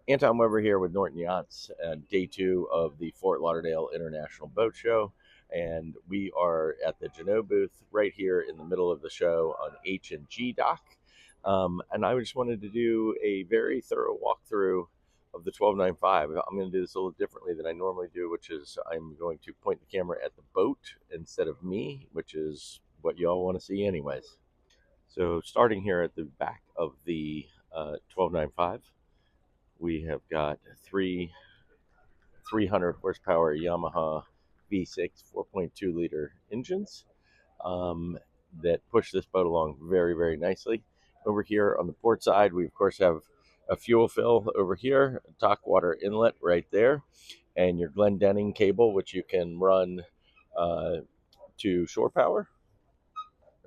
Anton Weber here with Norton Yachts, day 2 of the Fort Lauderdale International Boat Show. And we are at the Jeanneau booth right here in the middle of the show on H&G dock. And I just wanted to do a very thorough walkthrough of the 1295. I'm going to do this a little differently than I normally do, which is I'm going to point the camera at the boat instead of me, which is what you all want to see anyways. So starting here at the back of the 1295, we have got three 300 horsepower Yamaha V6 4.2 liter engines that push this boat along very, very nicely. Over here on the port side, we of course have a fuel fill over here, a dock water inlet right there, and your Glendenning cable, which you can run to shore power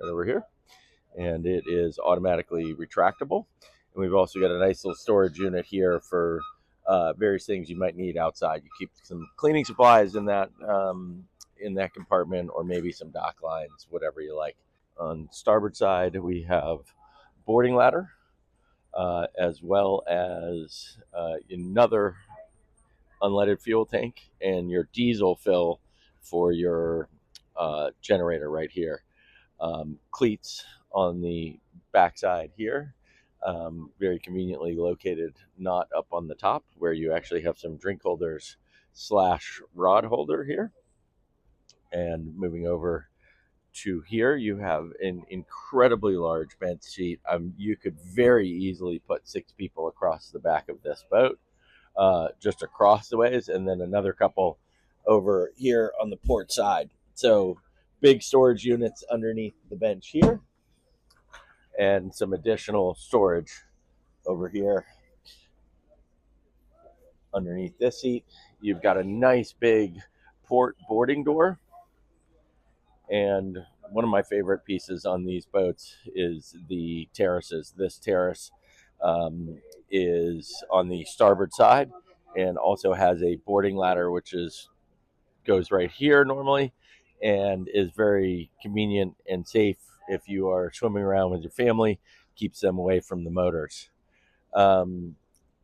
right over here. And it is automatically retractable. And we've also got a nice little storage unit here for various things you might need outside. You keep some cleaning supplies in that compartment, or maybe some dock lines, whatever you like. On starboard side, we have boarding ladder, as well as another unleaded fuel tank and your diesel fill for your generator right here. Cleats on the backside here, very conveniently located, not up on the top, where you actually have some drink holders / rod holder here. And moving over to here, you have an incredibly large bench seat. You could very easily put 6 people across the back of this boat, just across the ways, and then another couple over here on the port side. So big storage units underneath the bench here, and some additional storage over here underneath this seat. You've got a nice big port boarding door. And one of my favorite pieces on these boats is the terraces. This terrace is on the starboard side and also has a boarding ladder, which goes right here normally, and is very convenient and safe if you are swimming around with your family. Keeps them away from the motors.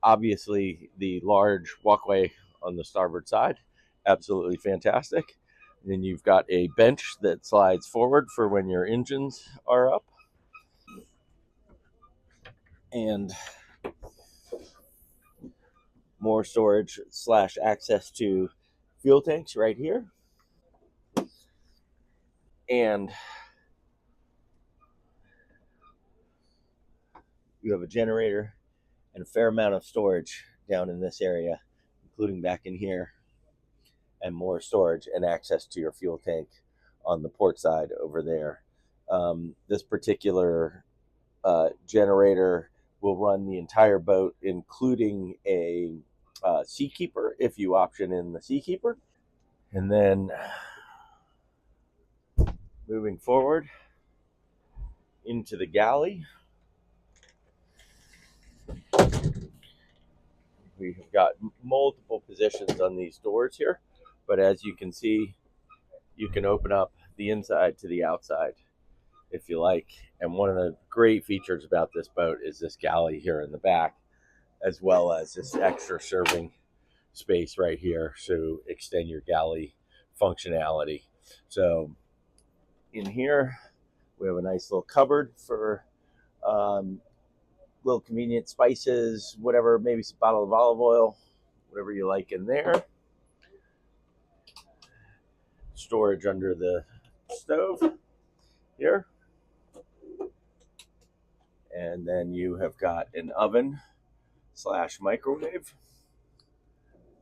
Obviously, the large walkway on the starboard side, absolutely fantastic. And then you've got a bench that slides forward for when your engines are up. And more storage / access to fuel tanks right here. And you have a generator and a fair amount of storage down in this area, including back in here, and more storage and access to your fuel tank on the port side over there. This particular generator will run the entire boat, including a Seakeeper if you option in the Seakeeper. And then moving forward into the galley, we have got multiple positions on these doors here, but as you can see, you can open up the inside to the outside if you like. And one of the great features about this boat is this galley here in the back, as well as this extra serving space right here, so extend your galley functionality. So in here we have a nice little cupboard for little convenient spices, whatever, maybe some bottle of olive oil, whatever you like in there. Storage under the stove here. And then you have got an oven / microwave,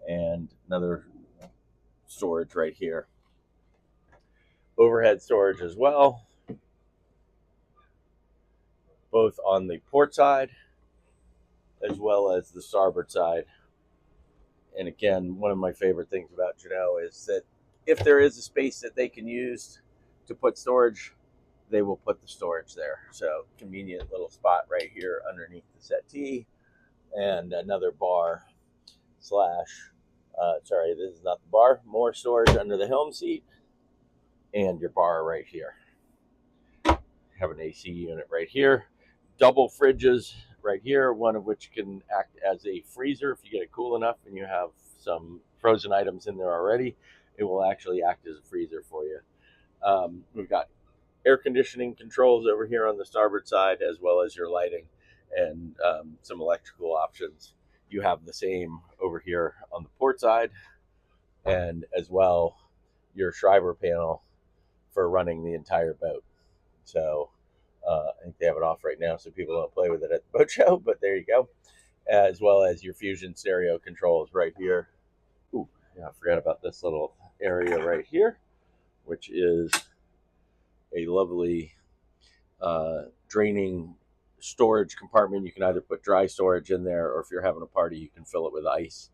and another storage right here. Overhead storage as well, both on the port side as well as the starboard side. And again, one of my favorite things about Jeanneau is that if there is a space that they can use to put storage, they will put the storage there. So convenient little spot right here underneath the settee, and another bar / sorry, this is not the bar, more storage under the helm seat, and your bar right here. Have an AC unit right here, double fridges right here, one of which can act as a freezer if you get it cool enough and you have some frozen items in there already. It will actually act as a freezer for you. We've got air conditioning controls over here on the starboard side, as well as your lighting and some electrical options. You have the same over here on the port side, and as well your Shriver panel for running the entire boat. So I think they have it off right now so people don't play with it at the boat show, but there you go. As well as your Fusion stereo controls right here. Ooh, yeah, I forgot about this little area right here, which is a lovely draining storage compartment. You can either put dry storage in there, or if you're having a party, you can fill it with ice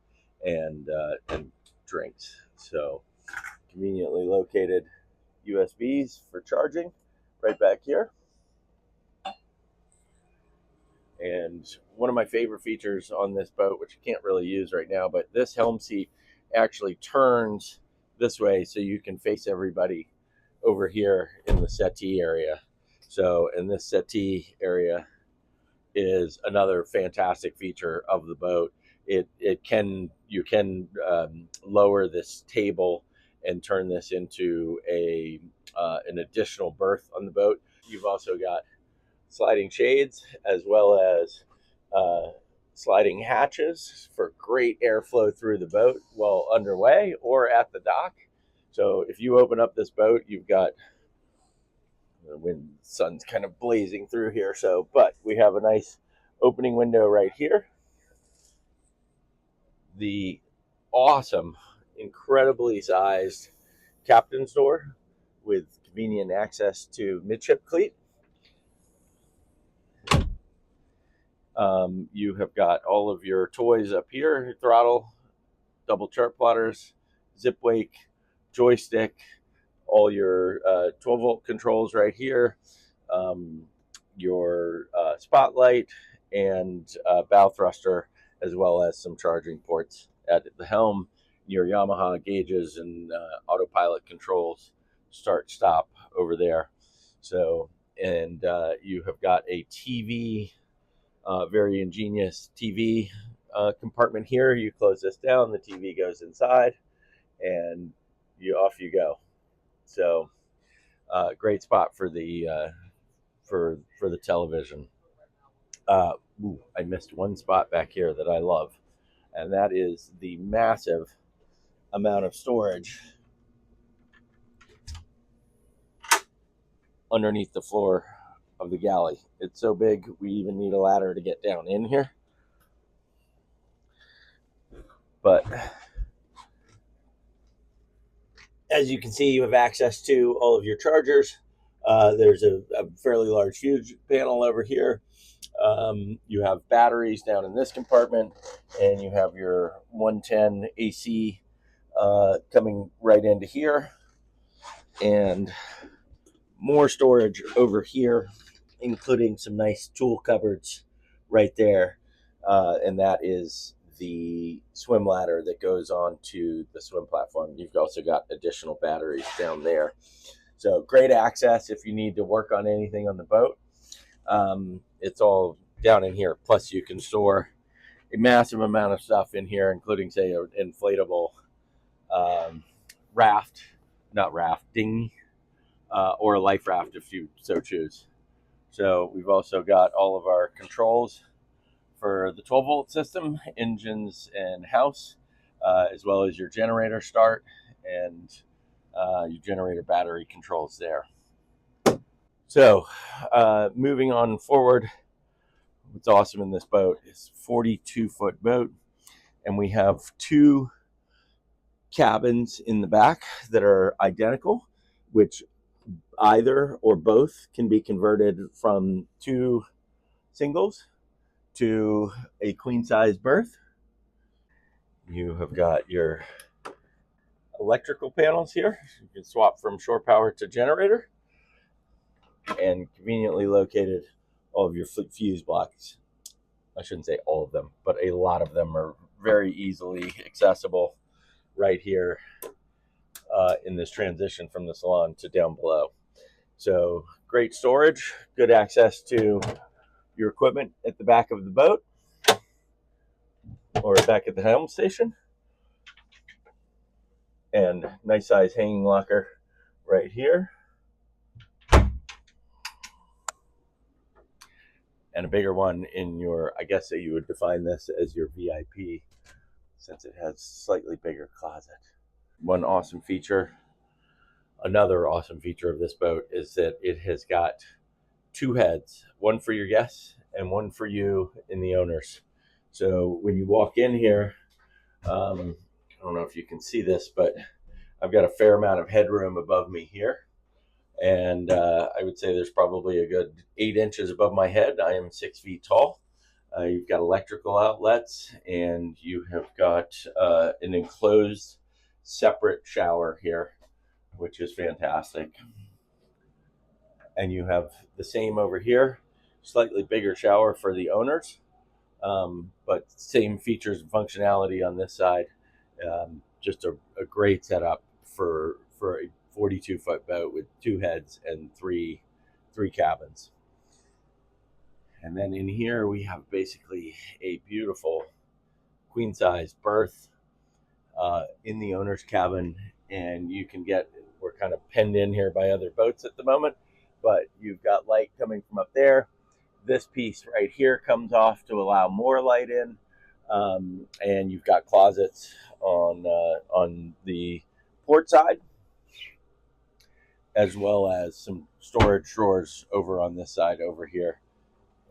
and drinks. So conveniently located USBs for charging right back here. And one of my favorite features on this boat, which you can't really use right now, but this helm seat actually turns this way so you can face everybody over here in the settee area. So in this settee area is another fantastic feature of the boat. You can lower this table and turn this into an additional berth on the boat. You've also got sliding shades, as well as sliding hatches for great airflow through the boat while underway or at the dock. So if you open up this boat, you've got when the sun's kind of blazing through here. But we have a nice opening window right here. The awesome, incredibly sized captain's door with convenient access to midship cleat. You have got all of your toys up here: throttle, double chart plotters, zip wake, joystick, all your 12-volt controls right here, your spotlight and bow thruster, as well as some charging ports at the helm, your Yamaha gauges and autopilot controls, start stop over there. So, and you have got a TV, very ingenious TV compartment here. You close this down, the TV goes inside, and off you go. So great spot for the for the television. I missed one spot back here that I love, and that is the massive amount of storage underneath the floor of the galley. It's so big we even need a ladder to get down in here. But as you can see, you have access to all of your chargers. There's a fairly large fuse panel over here. You have batteries down in this compartment, and you have your 110 AC coming right into here, and more storage over here, including some nice tool cupboards right there. And that is the swim ladder that goes on to the swim platform. You've also got additional batteries down there. So great access if you need to work on anything on the boat. It's all down in here. Plus you can store a massive amount of stuff in here, including, say, an inflatable dinghy, or a life raft if you so choose. So we've also got all of our controls for the 12-volt system, engines and house, as well as your generator start and your generator battery controls there. So moving on forward, what's awesome in this boat is 42-foot boat, and we have two cabins in the back that are identical, which either or both can be converted from two singles to a queen size berth. You have got your electrical panels here. You can swap from shore power to generator, and conveniently located all of your fuse blocks. I shouldn't say all of them, but a lot of them are very easily accessible right here in this transition from the Salon to down below. So great storage, good access to your equipment at the back of the boat or back at the helm station. And nice size hanging locker right here. And a bigger one in your, I guess that you would define this as your VIP, since it has slightly bigger closet. One awesome feature, another awesome feature of this boat is that it has got two heads, one for your guests and one for you in the owners. So when you walk in here, I don't know if you can see this, but I've got a fair amount of headroom above me here. And I would say there's probably a good 8 inches above my head. I am 6 feet tall. You've got electrical outlets, and you have got an enclosed separate shower here, which is fantastic. And you have the same over here, slightly bigger shower for the owners, but same features and functionality on this side. Just a great setup for a 42-foot boat with 2 heads and three cabins. And then in here we have basically a beautiful queen size berth in the owner's cabin, and you can get, we're kind of penned in here by other boats at the moment, but you've got light coming from up there. This piece right here comes off to allow more light in, and you've got closets on the port side, as well as some storage drawers over on this side over here.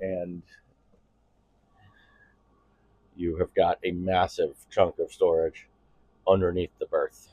And you have got a massive chunk of storage underneath the berth.